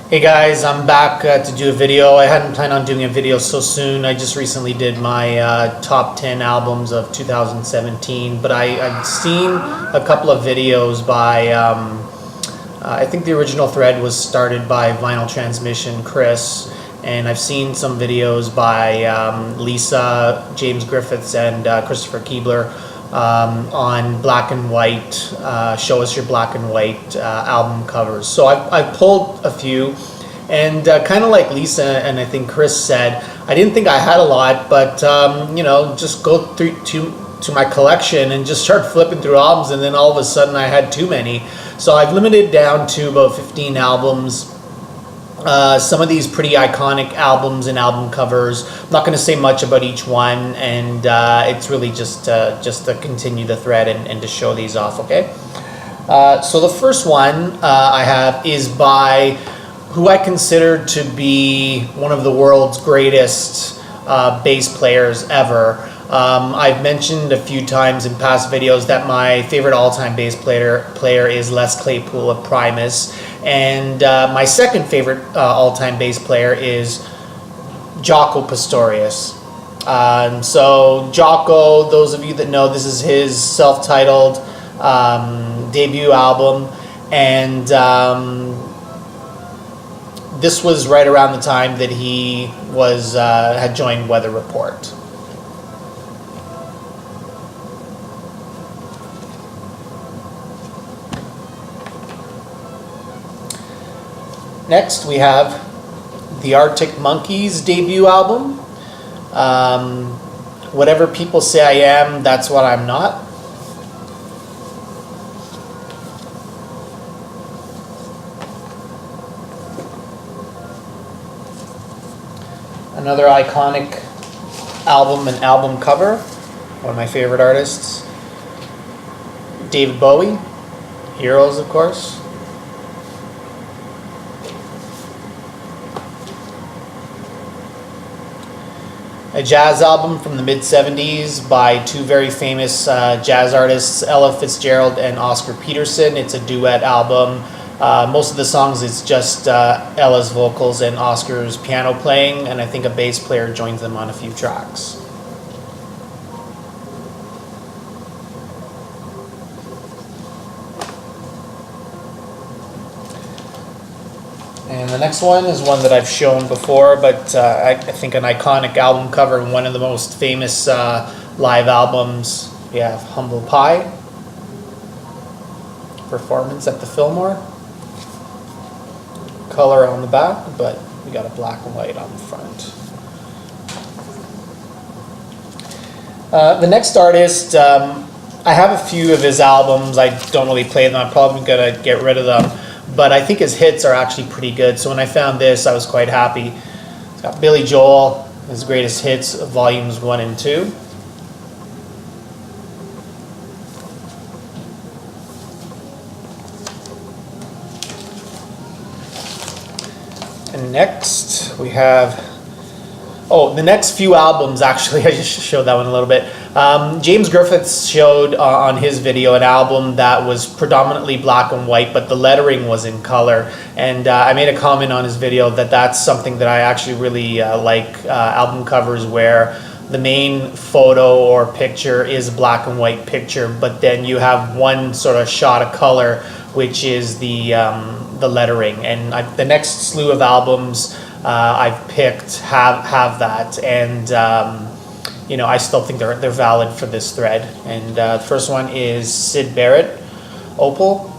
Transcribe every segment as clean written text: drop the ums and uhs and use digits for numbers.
Hey guys, I'm back to do a video. I hadn't planned on doing a video so soon. I just recently did my top 10 albums of 2017, but I've seen a couple of videos by, I think the original thread was started by Vinyl Transmission, Chris, and I've seen some videos by Lisa, James Griffiths, and Christopher Keebler on black and white, show us your black and white album covers. So I pulled a few, and kind of like Lisa and I think Chris said, I didn't think I had a lot, but just go through to my collection and just start flipping through albums, and then all of a sudden I had too many. So I've limited down to about 15 albums. Some of these pretty iconic albums and album covers. I'm not going to say much about each one, and it's really just to continue the thread and to show these off, okay? So the first one I have is by who I consider to be one of the world's greatest bass players ever. I've mentioned a few times in past videos that my favorite all-time bass player is Les Claypool of Primus, and my second favorite all-time bass player is Jaco Pastorius. So Jaco, those of you that know, this is his self-titled debut album, and this was right around the time that he was had joined Weather Report. Next, we have the Arctic Monkeys debut album. Whatever people say I am, that's what I'm not. Another iconic album and album cover, one of my favorite artists, David Bowie, Heroes, of course. A jazz album from the mid-70s by two very famous jazz artists, Ella Fitzgerald and Oscar Peterson. It's a duet album. Most of the songs is just Ella's vocals and Oscar's piano playing, and I think a bass player joins them on a few tracks. And the next one is one that I've shown before, but I think an iconic album cover, one of the most famous live albums. We have Humble Pie performance at the Fillmore. Color on the back, but we got a black and white on the front. The next artist, I have a few of his albums. I don't really play them. I'm probably going to get rid of them. But I think his hits are actually pretty good. So when I found this, I was quite happy. It's got Billy Joel, his greatest hits, volumes 1 and 2. And next we have, the next few albums, actually, I just showed that one a little bit. James Griffiths showed on his video an album that was predominantly black and white, but the lettering was in color. And I made a comment on his video that that's something that I actually really like, album covers where the main photo or picture is a black and white picture, but then you have one sort of shot of color, which is the lettering. And the next slew of albums I've picked have that, and I still think they're valid for this thread. And the first one is Syd Barrett, Opal.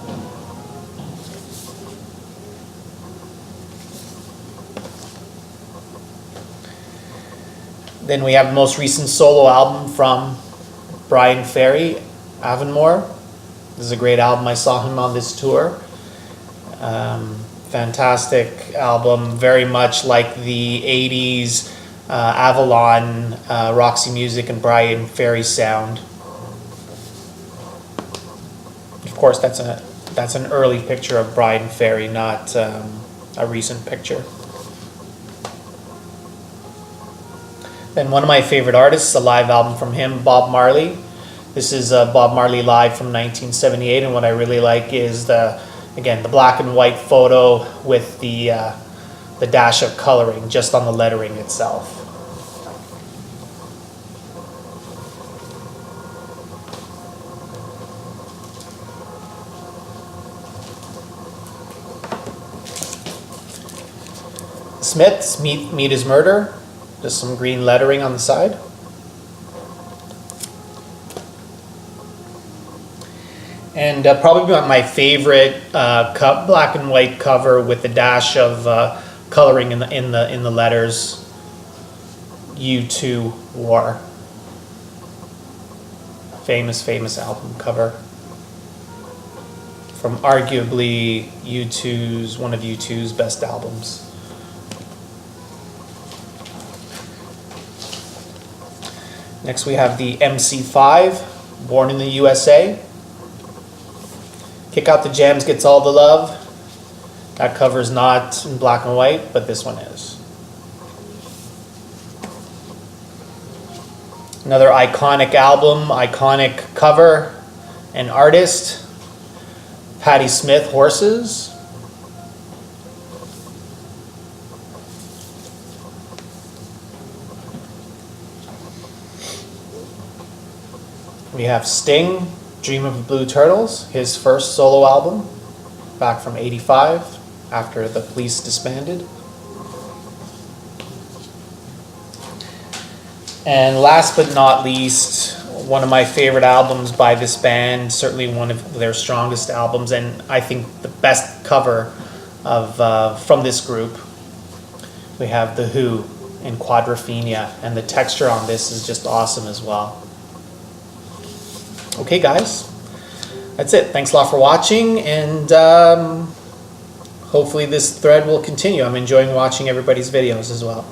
Then we have the most recent solo album from Bryan Ferry, Avonmore. This is a great album. I saw him on this tour. Fantastic album, very much like the 80s Avalon, Roxy Music, and Bryan Ferry sound. Of course, that's an early picture of Bryan Ferry, not a recent picture. Then one of my favorite artists, a live album from him, Bob Marley. This is Bob Marley live from 1978, and what I really like is the Again, the black and white photo with the dash of coloring just on the lettering itself. Smith's Meat is Murder. Just some green lettering on the side. And probably my favorite black and white cover with the dash of coloring in the letters. U2 War. Famous album cover from arguably one of U2's best albums. Next we have the MC5, Born in the USA. Kick Out the Jams Gets All the Love. That cover's not in black and white, but this one is. Another iconic album, iconic cover and artist. Patti Smith, Horses. We have Sting, Dream of the Blue Turtles, his first solo album, back from '85, after the Police disbanded. And last but not least, one of my favorite albums by this band, certainly one of their strongest albums, and I think the best cover of from this group. We have The Who in Quadrophenia, and the texture on this is just awesome as well. Okay guys, that's it. Thanks a lot for watching, and hopefully this thread will continue. I'm enjoying watching everybody's videos as well.